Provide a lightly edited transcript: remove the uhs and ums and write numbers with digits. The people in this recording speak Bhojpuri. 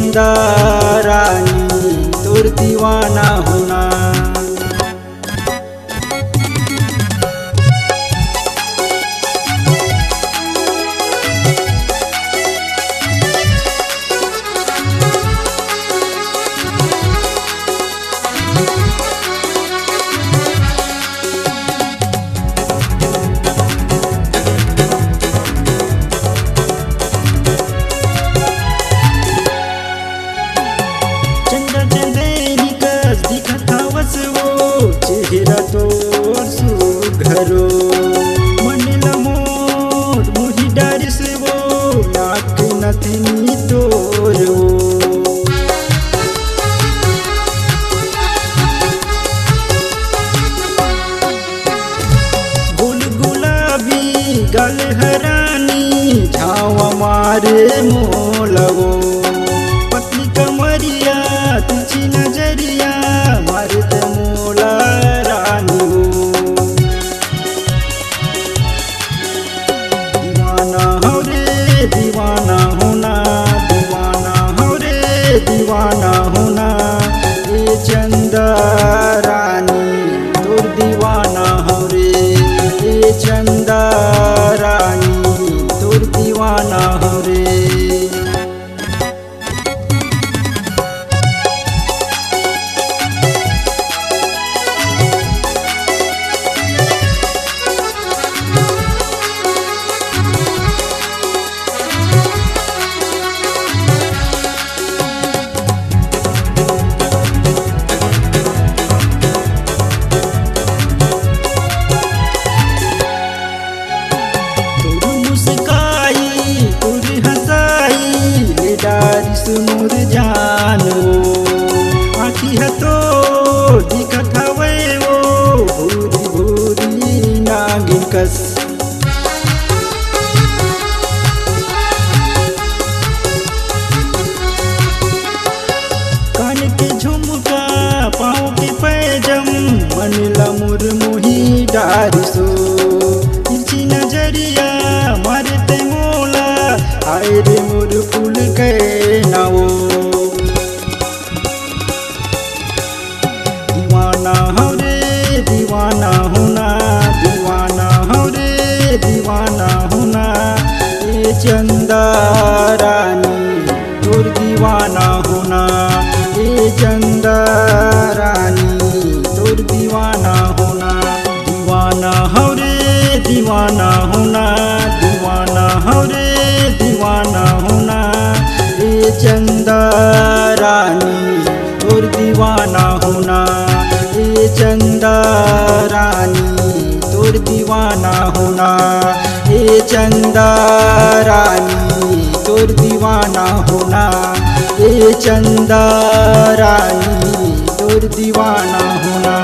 चंदा रानी तोर दीवाना होना। चेहरा तोर सुघरो मन मोर मुही डारिस वो नाक नथनी तोरो। गुल गुलाबी गल हरानी झावा मारे मोलवो पतली कमरिया तुझी नजरिया मारत मोला रानी हो। दीवाना हो रे दीवाना होना, दीवाना हो रे दीवाना होना। ये चंदा रानी तोर दीवाना हो रे, ये चंदा रानी तोर दीवाना हो रे। सुनुर जानो आखी है तो दिखत हवे वो भूरी भूरी नागिन कस। कान के झुमका पाँव के पैजम मन लमुर मुही डारिसो तिरछी नजरिया मारते मोला आए रे मोर फूल के नावो। दीवाना हो रे दीवाना होना, दीवाना हो रे दीवाना होना। ये चंदा रानी तोर दीवाना होना, ये चंदा रानी तोर दीवाना होना। दीवाना हो रे दीवाना होना, दीवाना हो रे दीवाना होना। ये चंदा रानी तोर दीवाना होना, ये चंदा रानी तोर दीवाना होना। ये चंदा रानी तोर दीवाना होना, ये चंदा रानी तोर दीवाना होना।